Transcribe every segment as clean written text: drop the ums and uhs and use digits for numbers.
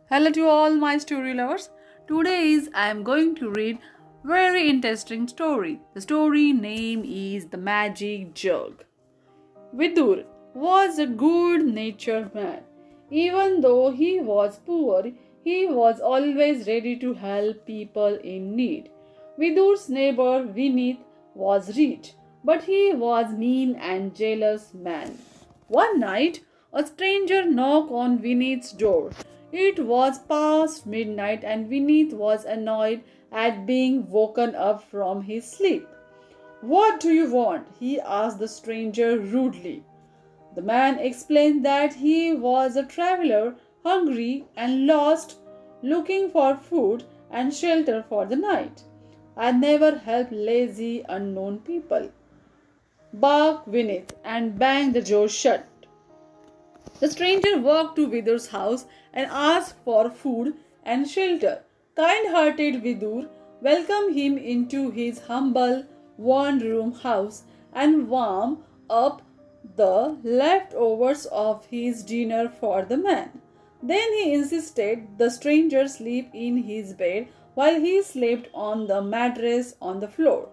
Hello to all my story lovers. Today I am going to read very interesting story. The story name is The Magic Jug. Vidur was a good-natured man. Even though he was poor, he was always ready to help people in need. Vidur's neighbor Vinith was rich, but he was mean and jealous man. One night, a stranger knocked on Vinith's door. It was past midnight and Vinith was annoyed at being woken up from his sleep. What do you want? He asked the stranger rudely. The man explained that he was a traveler, hungry and lost, looking for food and shelter for the night. I never help lazy, unknown people. Barked Vinith and banged the door shut. The stranger walked to Vidur's house and asked for food and shelter. Kind-hearted Vidur welcomed him into his humble one-room house and warmed up the leftovers of his dinner for the man. Then he insisted the stranger sleep in his bed while he slept on the mattress on the floor.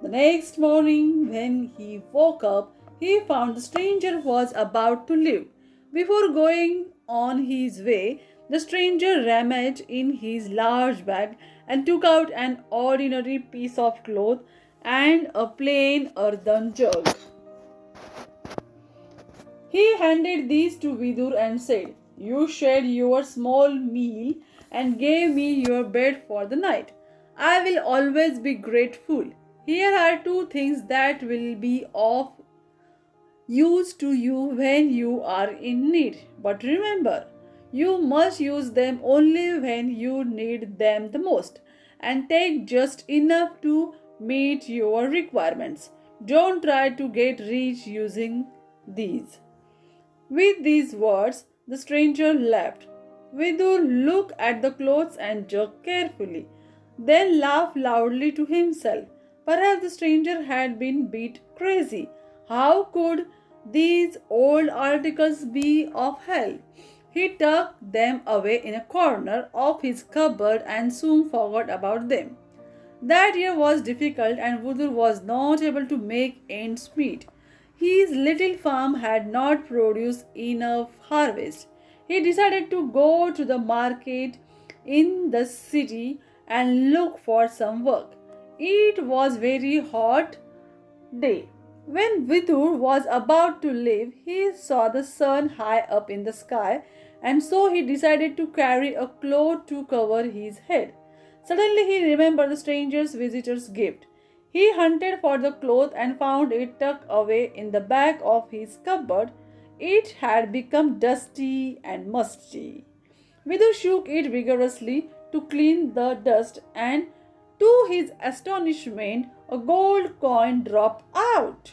The next morning, when he woke up, he found the stranger was about to leave. Before going on his way, the stranger rummaged in his large bag and took out an ordinary piece of cloth and a plain earthen jug. He handed these to Vidur and said, You shared your small meal and gave me your bed for the night. I will always be grateful. Here are two things that will be of use to you when you are in need. But remember, you must use them only when you need them the most and take just enough to meet your requirements. Don't try to get rich using these. With these words, the stranger left. Vidur looked at the clothes and jug carefully, then laughed loudly to himself. Perhaps the stranger had been bit crazy. How could these old articles be of help? He tucked them away in a corner of his cupboard and soon forgot about them. That year was difficult and Vudur was not able to make ends meet. His little farm had not produced enough harvest. He decided to go to the market in the city and look for some work. It was very hot day. When Vidur was about to leave, he saw the sun high up in the sky and so he decided to carry a cloth to cover his head. Suddenly he remembered the stranger's visitor's gift. He hunted for the cloth and found it tucked away in the back of his cupboard. It had become dusty and musty. Vidur shook it vigorously to clean the dust and to his astonishment, a gold coin dropped out.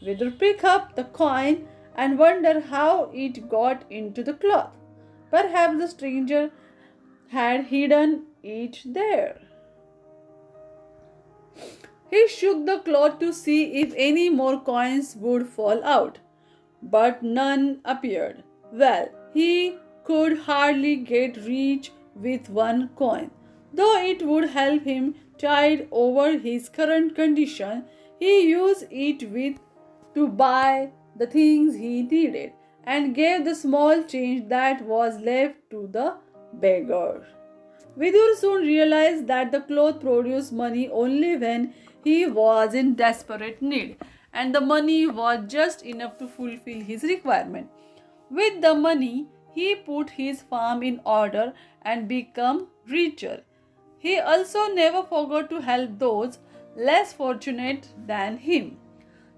Vidur picked up the coin and wondered how it got into the cloth. Perhaps the stranger had hidden it there. He shook the cloth to see if any more coins would fall out, but none appeared. Well, he could hardly get rich with one coin. Though it would help him tide over his current condition, he used it with to buy the things he needed and gave the small change that was left to the beggar. Vidur soon realized that the cloth produced money only when he was in desperate need, and the money was just enough to fulfill his requirement. With the money, he put his farm in order and became richer. He also never forgot to help those less fortunate than him.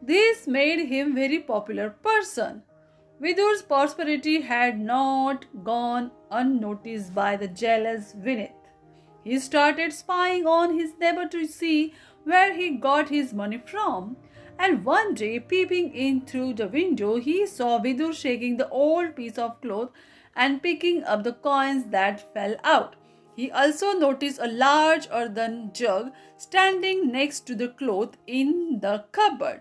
This made him a very popular person. Vidur's prosperity had not gone unnoticed by the jealous Vinith. He started spying on his neighbor to see where he got his money from. And one day, peeping in through the window, he saw Vidur shaking the old piece of cloth and picking up the coins that fell out. He also noticed a large earthen jug standing next to the cloth in the cupboard.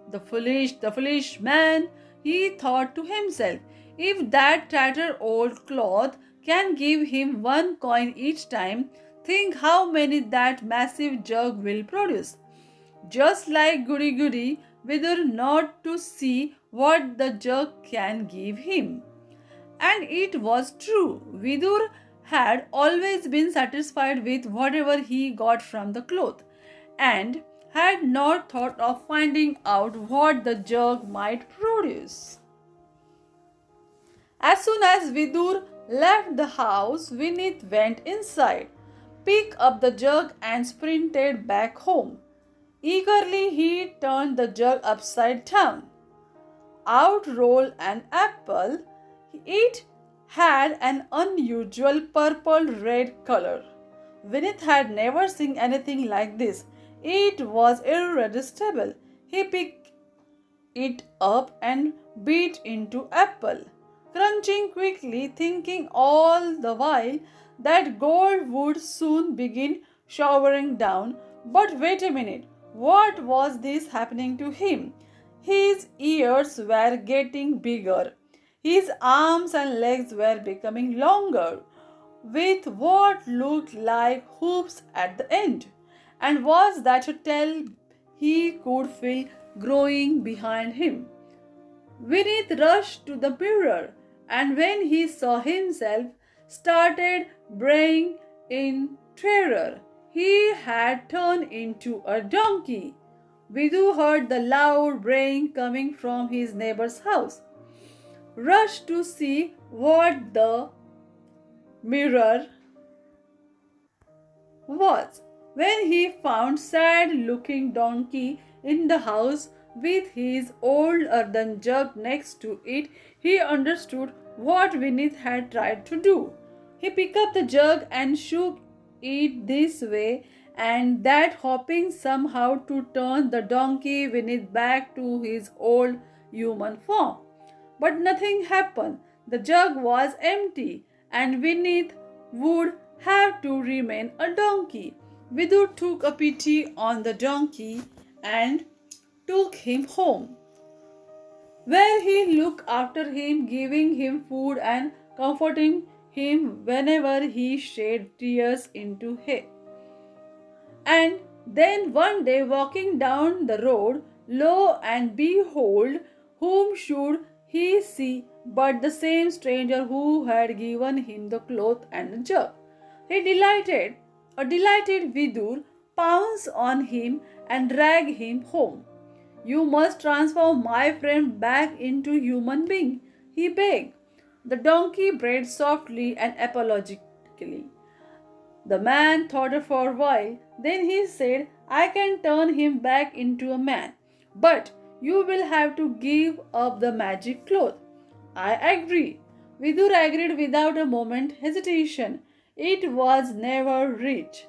The foolish man, he thought to himself, if that tattered old cloth can give him 1 coin each time, think how many that massive jug will produce. Just like Goody Goody, Vidur not to see what the jug can give him. And it was true. Vidur had always been satisfied with whatever he got from the cloth and had not thought of finding out what the jug might produce. As soon as Vidur left the house, Vinith went inside, picked up the jug and sprinted back home. Eagerly he turned the jug upside down. Out rolled an apple. It had an unusual purple-red color. Vinith had never seen anything like this. It was irresistible. He picked it up and bit into apple, crunching quickly, thinking all the while that gold would soon begin showering down. But wait a minute, what was this happening to him? His ears were getting bigger. His arms and legs were becoming longer, with what looked like hoops at the end. And was that a tail he could feel growing behind him? Vinith rushed to the mirror, and when he saw himself, started braying in terror. He had turned into a donkey. Vidu heard the loud braying coming from his neighbor's house, rushed to see what the mirror was. When he found sad-looking donkey in the house with his old earthen jug next to it, he understood what Vinith had tried to do. He picked up the jug and shook it this way and that, hoping somehow to turn the donkey Vinith back to his old human form. But nothing happened. The jug was empty and Vinith would have to remain a donkey. Vidur took a pity on the donkey and took him home, where he looked after him, giving him food and comforting him whenever he shed tears into hay. And then one day, walking down the road, lo and behold, whom should he see but the same stranger who had given him the cloth and the jug. A delighted Vidur pounced on him and dragged him home. You must transform my friend back into human being, he begged. The donkey brayed softly and apologetically. The man thought for a while. Then he said, I can turn him back into a man, but you will have to give up the magic cloth. I agree. Vidur agreed without a moment's hesitation. It was never rich,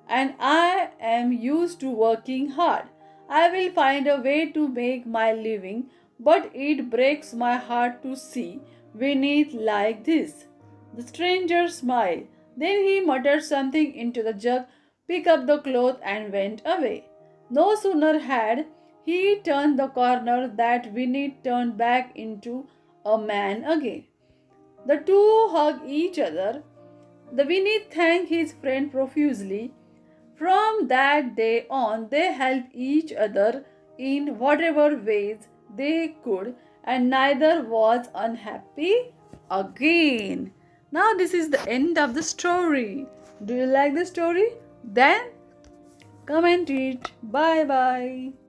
and I am used to working hard. I will find a way to make my living, but it breaks my heart to see Vinith like this. The stranger smiled. Then he muttered something into the jug, picked up the cloth, and went away. No sooner had he turned the corner that Vinith turned back into a man again. The two hugged each other. The Vinith thanked his friend profusely. From that day on, they helped each other in whatever ways they could, and neither was unhappy again. Now, this is the end of the story. Do you like the story? Then comment it. Bye bye.